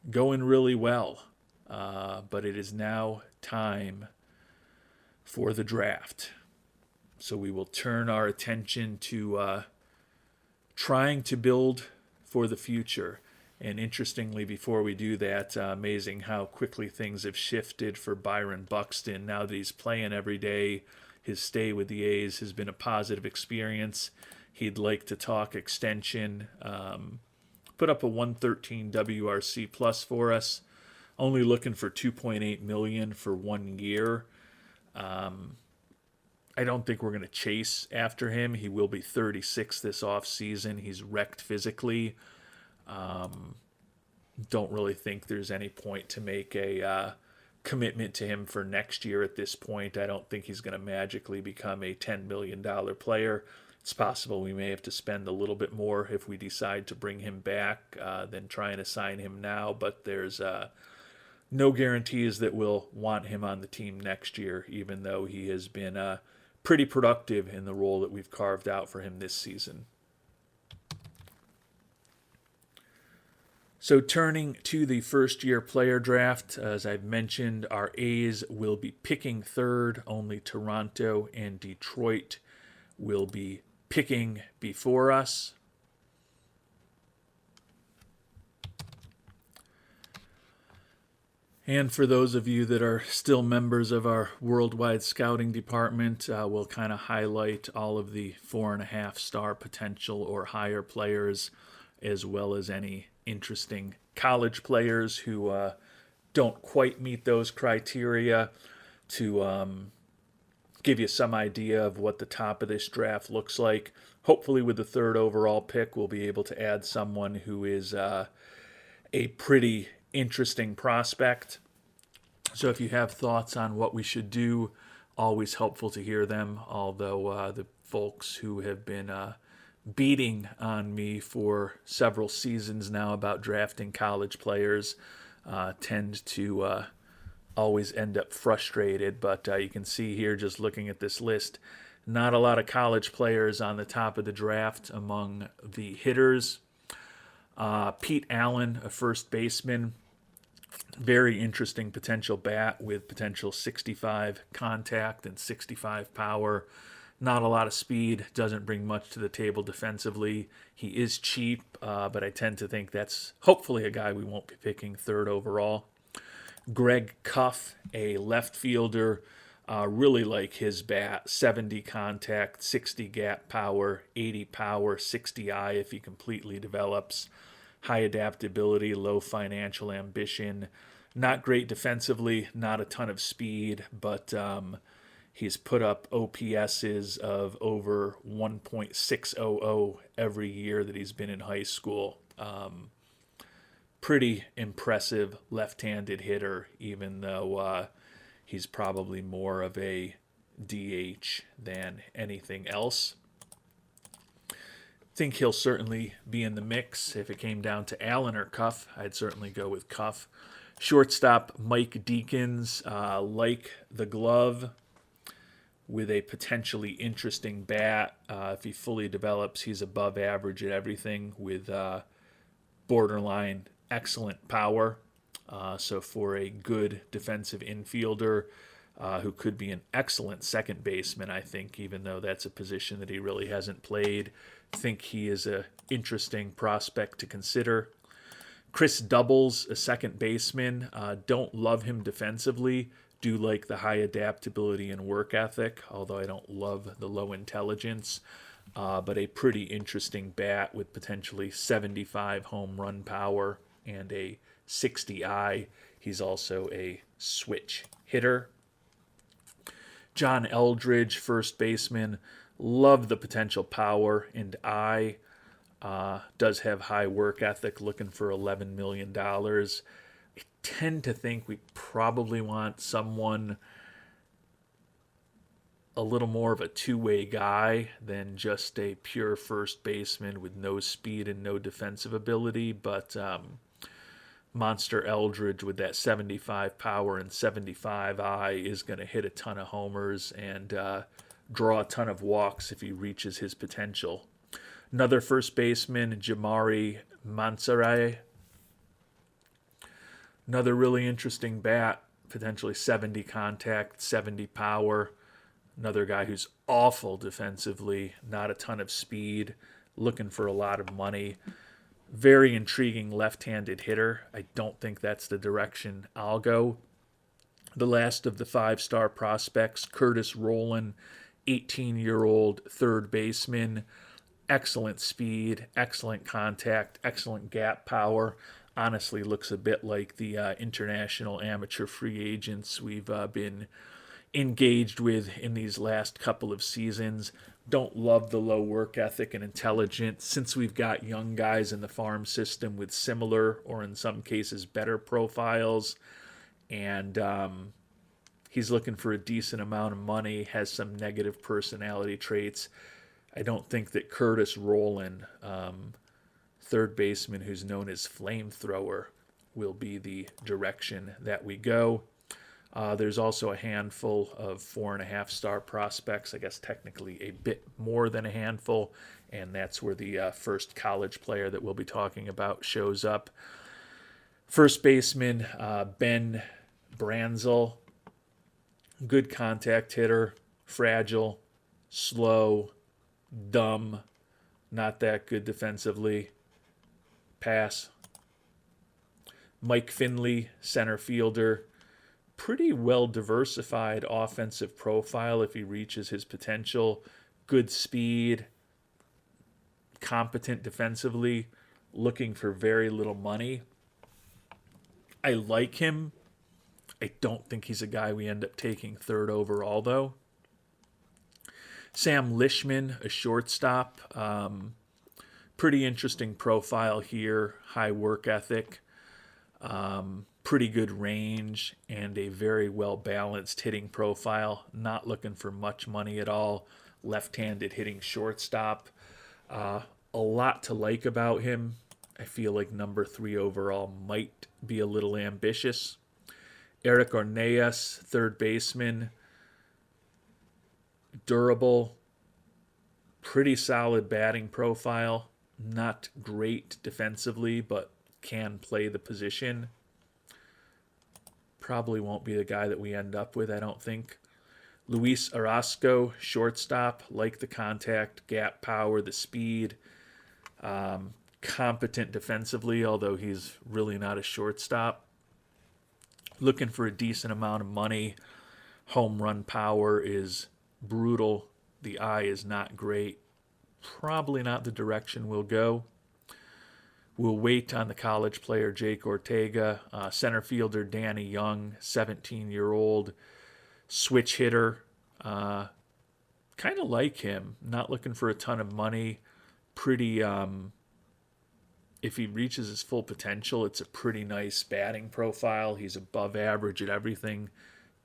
Speaker 1: going really well, but it is now time for the draft. So we will turn our attention to trying to build for the future. And interestingly, before we do that, amazing how quickly things have shifted for Byron Buxton. Now that he's playing every day, his stay with the A's has been a positive experience. He'd like to talk extension. Put up a 113 WRC plus for us. Only looking for $2.8 million for 1 year. I don't think we're going to chase after him. He will be 36 this offseason. He's wrecked physically. Don't really think there's any point to make a commitment to him for next year at this point. I don't think he's going to magically become a $10 million player. It's possible we may have to spend a little bit more if we decide to bring him back than trying to sign him now, but there's no guarantees that we'll want him on the team next year, even though he has been pretty productive in the role that we've carved out for him this season. So turning to the first-year player draft, as I've mentioned, our A's will be picking third. Only Toronto and Detroit will be picking before us. And for those of you that are still members of our worldwide scouting department, we'll kind of highlight all of the 4.5-star potential or higher players, as well as any interesting college players who don't quite meet those criteria, to give you some idea of what the top of this draft looks like. Hopefully with the third overall pick, we'll be able to add someone who is a pretty interesting prospect. So if you have thoughts on what we should do, always helpful to hear them, although the folks who have been beating on me for several seasons now about drafting college players tend to always end up frustrated. But you can see here, just looking at this list, not a lot of college players on the top of the draft among the hitters. Pete Allen, a first baseman, very interesting potential bat with potential 65 contact and 65 power. Not a lot of speed, doesn't bring much to the table defensively. He is cheap, but I tend to think that's hopefully a guy we won't be picking third overall. Greg Cuff, a left fielder, really like his bat. 70 contact, 60 gap power, 80 power, 60 eye if he completely develops. High adaptability, low financial ambition. Not great defensively, not a ton of speed, but he's put up OPSs of over 1.600 every year that he's been in high school. Pretty impressive left-handed hitter, even though he's probably more of a DH than anything else. Think he'll certainly be in the mix. If it came down to Allen or Cuff, I'd certainly go with Cuff. Shortstop Mike Deakins, like the glove, with a potentially interesting bat. If he fully develops, he's above average at everything with borderline excellent power. So for a good defensive infielder who could be an excellent second baseman, I think, even though that's a position that he really hasn't played, think he is an interesting prospect to consider. Chris Doubles, a second baseman, don't love him defensively. Do like the high adaptability and work ethic, although I don't love the low intelligence. But a pretty interesting bat with potentially 75 home run power and a 60 eye. He's also a switch hitter. John Eldridge, first baseman, love the potential power and eye. Does have high work ethic, looking for $11 million. I tend to think we probably want someone a little more of a two-way guy than just a pure first baseman with no speed and no defensive ability. But Monster Eldridge with that 75 power and 75 eye is going to hit a ton of homers and draw a ton of walks if he reaches his potential. Another first baseman, Jamari Mansaray. Another really interesting bat, potentially 70 contact, 70 power. Another guy who's awful defensively, not a ton of speed, looking for a lot of money. Very intriguing left-handed hitter. I don't think that's the direction I'll go. The last of the 5-star prospects, Curtis Rowland, 18-year-old third baseman. Excellent speed, excellent contact, excellent gap power. Honestly looks a bit like the international amateur free agents we've been engaged with in these last couple of seasons. Don't love the low work ethic and intelligence since we've got young guys in the farm system with similar or in some cases better profiles. And he's looking for a decent amount of money, has some negative personality traits. I don't think that Curtis Rowland, third baseman who's known as Flamethrower, will be the direction that we go. There's also a handful of 4.5-star prospects, I guess technically a bit more than a handful, and that's where the first college player that we'll be talking about shows up. First baseman, Ben Branzel, good contact hitter, fragile, slow, dumb, not that good defensively. Pass. Mike Finley, center fielder, pretty well diversified offensive profile if he reaches his potential. Good speed, competent defensively, looking for very little money. I like him. I don't think he's a guy we end up taking third overall, though. Sam Lishman, a shortstop. Pretty interesting profile here. High work ethic. Pretty good range and a very well-balanced hitting profile. Not looking for much money at all. Left-handed hitting shortstop. A lot to like about him. I feel like number 3 overall might be a little ambitious. Eric Orneas, third baseman. Durable. Pretty solid batting profile. Not great defensively, but can play the position. Probably won't be the guy that we end up with, I don't think. Luis Orozco, shortstop. Like the contact, gap power, the speed. Competent defensively, although he's really not a shortstop. Looking for a decent amount of money. Home run power is brutal. The eye is not great. Probably not the direction we'll go. We'll wait on the college player Jake Ortega. Center fielder Danny Young, 17-year-old. Switch hitter. Kind of like him. Not looking for a ton of money. Pretty... if he reaches his full potential, it's a pretty nice batting profile. He's above average at everything.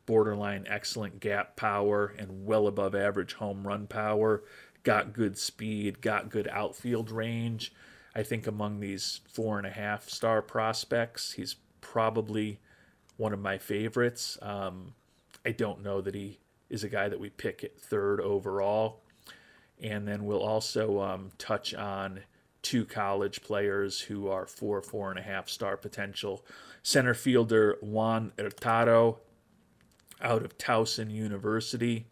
Speaker 1: Borderline excellent gap power and well above average home run power. Got good speed, got good outfield range. I think among these 4.5-star prospects, he's probably one of my favorites. I don't know that he is a guy that we pick at third overall. And then we'll also touch on 2 college players who are 4.5-star potential. Center fielder Juan Hurtado out of Towson University.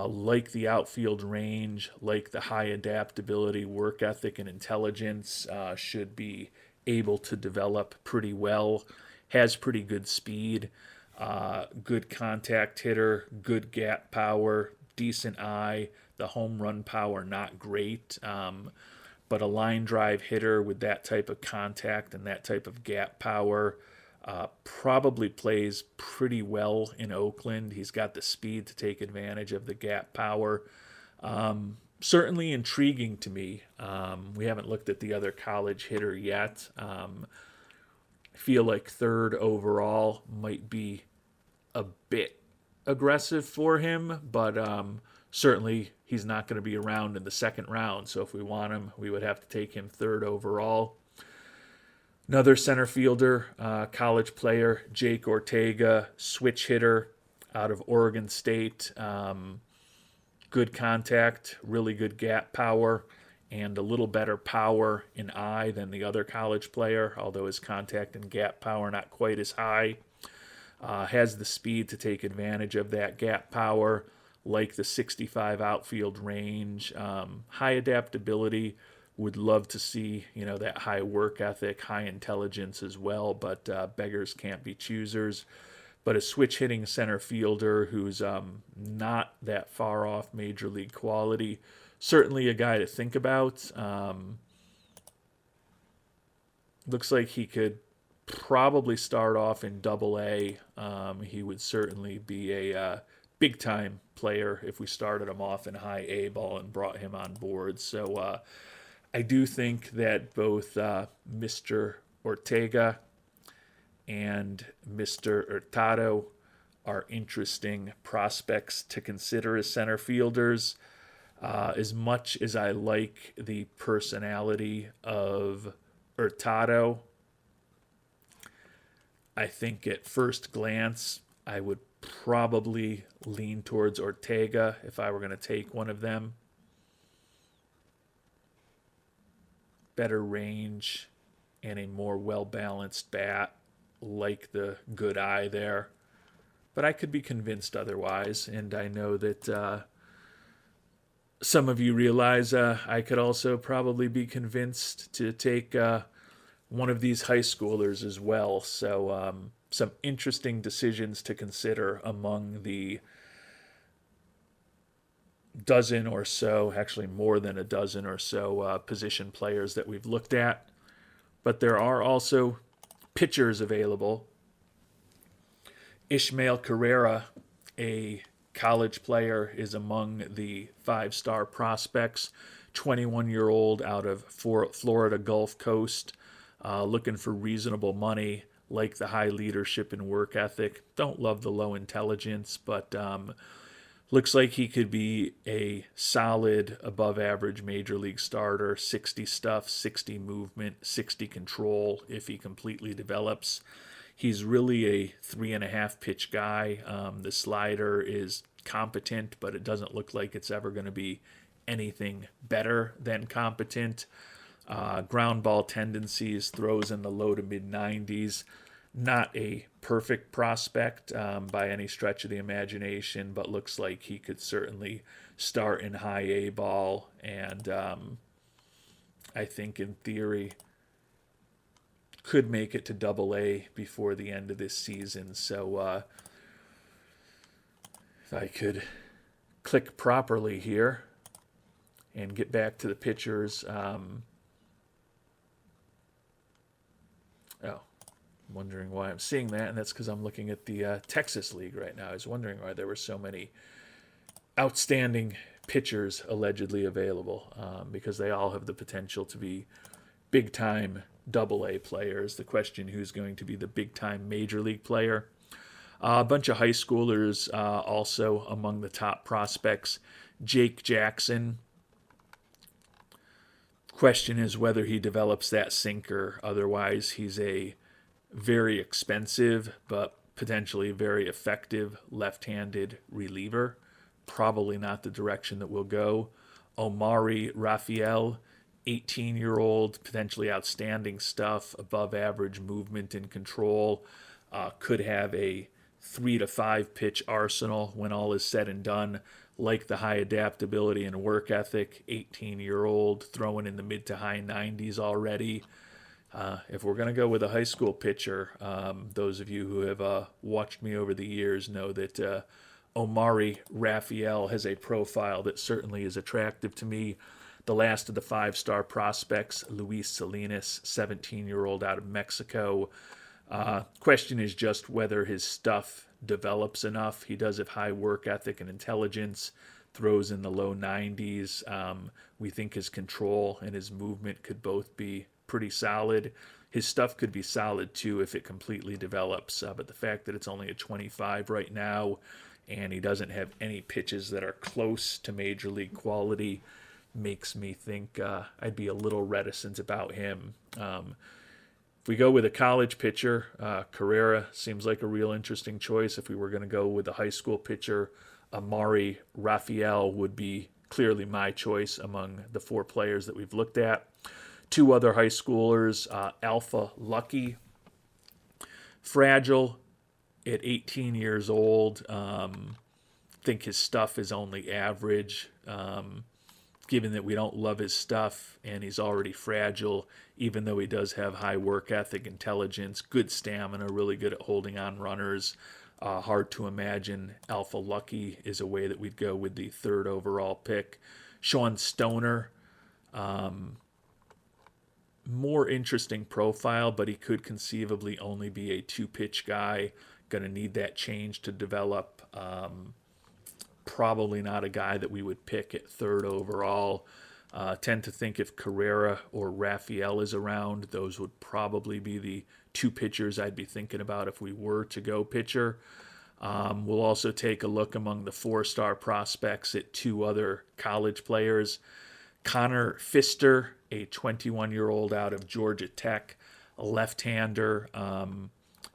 Speaker 1: Like the outfield range, like the high adaptability, work ethic, and intelligence, should be able to develop pretty well. Has pretty good speed, good contact hitter, good gap power, decent eye. The home run power, not great. But a line drive hitter with that type of contact and that type of gap power probably plays pretty well in Oakland. He's got the speed to take advantage of the gap power. Certainly intriguing to me. We haven't looked at the other college hitter yet. I feel like third overall might be a bit aggressive for him, but certainly he's not going to be around in the second round. So if we want him, we would have to take him third overall. Another center fielder, college player, Jake Ortega, switch hitter out of Oregon State. Good contact, really good gap power, and a little better power in eye than the other college player, although his contact and gap power not quite as high. Has the speed to take advantage of that gap power, like the 65 outfield range. High adaptability. Would love to see, that high work ethic, high intelligence as well, but beggars can't be choosers. But a switch-hitting center fielder who's not that far off major league quality. Certainly a guy to think about. Looks like he could probably start off in Double A. He would certainly be a big time player if we started him off in high A ball and brought him on board. So I do think that both Mr. Ortega and Mr. Hurtado are interesting prospects to consider as center fielders. As much as I like the personality of Hurtado, I think at first glance I would probably lean towards Ortega if I were going to take one of them. Better range and a more well-balanced bat, like the good eye there. But I could be convinced otherwise, and I know that some of you realize I could also probably be convinced to take one of these high schoolers as well. So some interesting decisions to consider among the dozen or so, actually more than a dozen or so position players that we've looked at. But there are also pitchers available. Ishmael Carrera, a college player, is among the 5-star prospects. 21-year-old out of Florida Gulf Coast, looking for reasonable money, like the high leadership and work ethic. Don't love the low intelligence, but looks like he could be a solid above average major league starter. 60 stuff, 60 movement, 60 control if he completely develops. He's really a 3.5 pitch guy. The slider is competent, but it doesn't look like it's ever going to be anything better than competent. Ground ball tendencies, throws in the low to mid 90s. Not a perfect prospect by any stretch of the imagination, but looks like he could certainly start in high A ball, and I think in theory could make it to Double A before the end of this season. So if I could click properly here and get back to the pitchers. Wondering why I'm seeing that, and that's because I'm looking at the Texas League right now. I was wondering why there were so many outstanding pitchers allegedly available, because they all have the potential to be big-time Double-A players. The question, who's going to be the big-time Major League player? A bunch of high schoolers also among the top prospects. Jake Jackson. Question is whether he develops that sinker. Otherwise, he's a very expensive but potentially very effective left-handed reliever. Probably not the direction that we'll go. Omari Rafael, 18-year-old, potentially outstanding stuff, above average movement and control. Could have a 3 to 5 pitch arsenal when all is said and done. Like the high adaptability and work ethic. 18-year-old, throwing in the mid to high 90s already. If we're going to go with a high school pitcher, those of you who have watched me over the years know that Omari Rafael has a profile that certainly is attractive to me. The last of the 5-star prospects, Luis Salinas, 17-year-old out of Mexico. Question is just whether his stuff develops enough. He does have high work ethic and intelligence, throws in the low 90s. We think his control and his movement could both be pretty solid. His stuff could be solid too if it completely develops, but the fact that it's only a 25 right now and he doesn't have any pitches that are close to major league quality makes me think I'd be a little reticent about him. If we go with a college pitcher, Carrera seems like a real interesting choice. If we were going to go with a high school pitcher, Omari Rafael would be clearly my choice among the 4 players that we've looked at. 2 other high schoolers, Alpha Lucky, fragile at 18 years old. Think his stuff is only average. Given that we don't love his stuff and he's already fragile, even though he does have high work ethic, intelligence, good stamina, really good at holding on runners. Hard to imagine Alpha Lucky is a way that we'd go with the 3rd overall pick. Sean Stoner, more interesting profile, but he could conceivably only be a two-pitch guy. Going to need that change to develop. Probably not a guy that we would pick at third overall. Tend to think if Carrera or Raphael is around, those would probably be the two pitchers I'd be thinking about if we were to go pitcher. We'll also take a look among the four-star prospects at two other college players. Connor Fister, a 21-year-old out of Georgia Tech, a left-hander.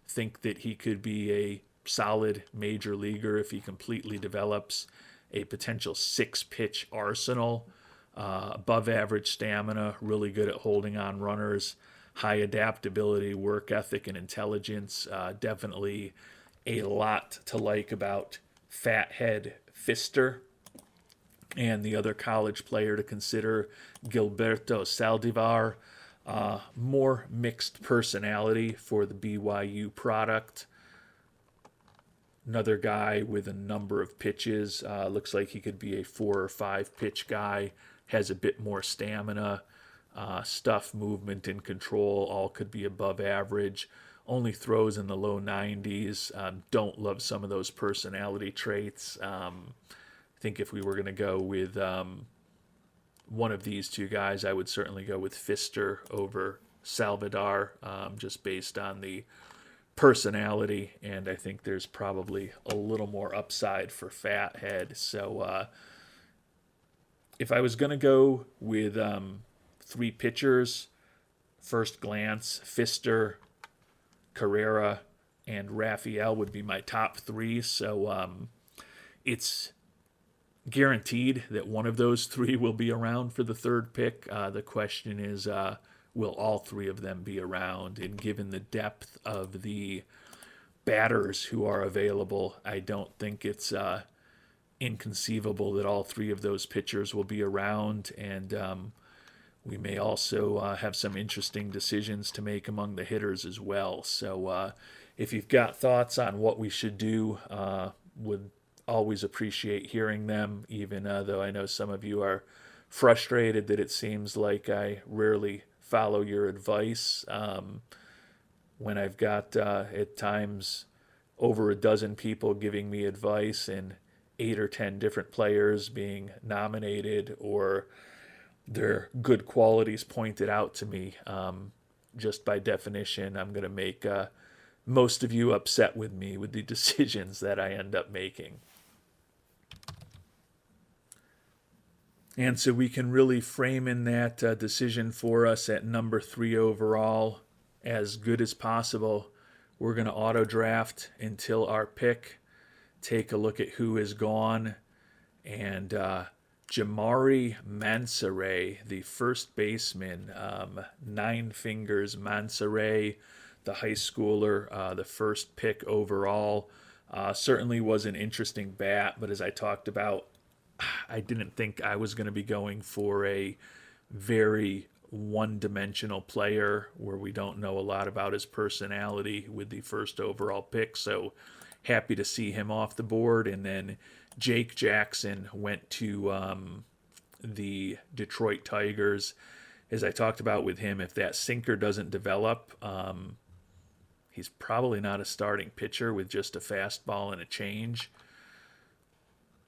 Speaker 1: Think that he could be a solid major leaguer if he completely develops a potential six-pitch arsenal. Above average stamina, really good at holding on runners, high adaptability, work ethic, and intelligence. Definitely a lot to like about Fathead Fister. And the other college player to consider, Gilberto Saldivar. More mixed personality for the BYU product. Another guy with a number of pitches. Looks like he could be a 4 or 5 pitch guy. Has a bit more stamina, stuff, movement, and control. All could be above average. Only throws in the low 90s. Don't love some of those personality traits. I think if we were going to go with one of these two guys, I would certainly go with Fister over Salvador, just based on the personality, and I think there's probably a little more upside for Fathead. So if I was going to go with 3 pitchers, first glance, Fister, Carrera, and Raphael would be my top 3. So it's guaranteed that one of those 3 will be around for the third pick. The question is, will all 3 of them be around? And given the depth of the batters who are available, I don't think it's inconceivable that all 3 of those pitchers will be around. And we may also have some interesting decisions to make among the hitters as well. So if you've got thoughts on what we should do, would always appreciate hearing them, even though I know some of you are frustrated that it seems like I rarely follow your advice. When I've got at times over a dozen people giving me advice and 8 or 10 different players being nominated or their good qualities pointed out to me, just by definition, I'm going to make most of you upset with me with the decisions that I end up making. And so we can really frame in that decision for us at number 3 overall as good as possible. We're going to auto draft until our pick, take a look at who is gone, and Jamari Mansaray, the first baseman, 9 fingers Mansaray, the high schooler, the first pick overall. Certainly was an interesting bat, but as I talked about, I didn't think I was going to be going for a very one-dimensional player where we don't know a lot about his personality with the first overall pick. So happy to see him off the board. And then Jake Jackson went to the Detroit Tigers. As I talked about with him, if that sinker doesn't develop, he's probably not a starting pitcher with just a fastball and a change.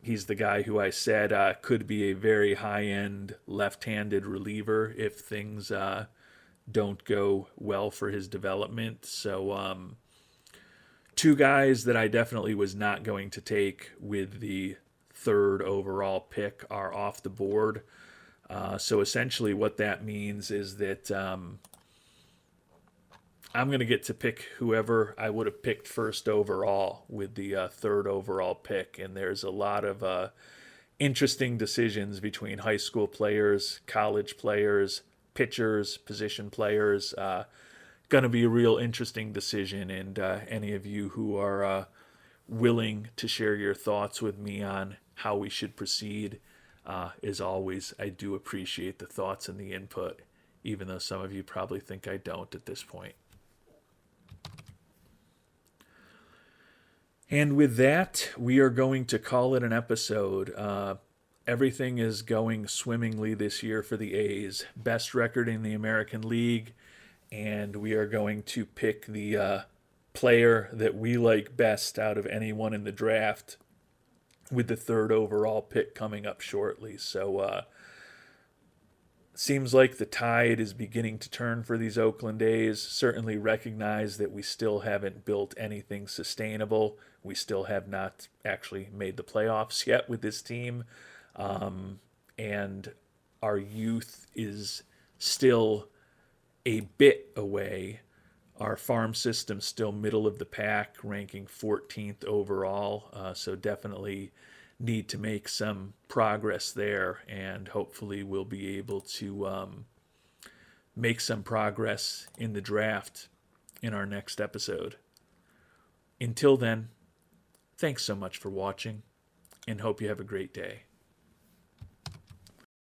Speaker 1: He's the guy who I said could be a very high-end left-handed reliever if things don't go well for his development. So 2 guys that I definitely was not going to take with the 3rd overall pick are off the board. So essentially what that means is that I'm going to get to pick whoever I would have picked first overall with the 3rd overall pick. And there's a lot of interesting decisions between high school players, college players, pitchers, position players. Going to be a real interesting decision. And any of you who are willing to share your thoughts with me on how we should proceed, as always, I do appreciate the thoughts and the input, even though some of you probably think I don't at this point. And with that, we are going to call it an episode. everything is going swimmingly this year for the A's. Best record in the American League, and we are going to pick the player that we like best out of anyone in the draft with the third overall pick coming up shortly. So seems like the tide is beginning to turn for these Oakland A's. Certainly recognize that we still haven't built anything sustainable. We still have not actually made the playoffs yet with this team. And our youth is still a bit away. Our farm system's still middle of the pack, ranking 14th overall. So definitely need to make some progress there, and hopefully we'll be able to make some progress in the draft in our next episode. Until then, thanks so much for watching, and hope you have a great day.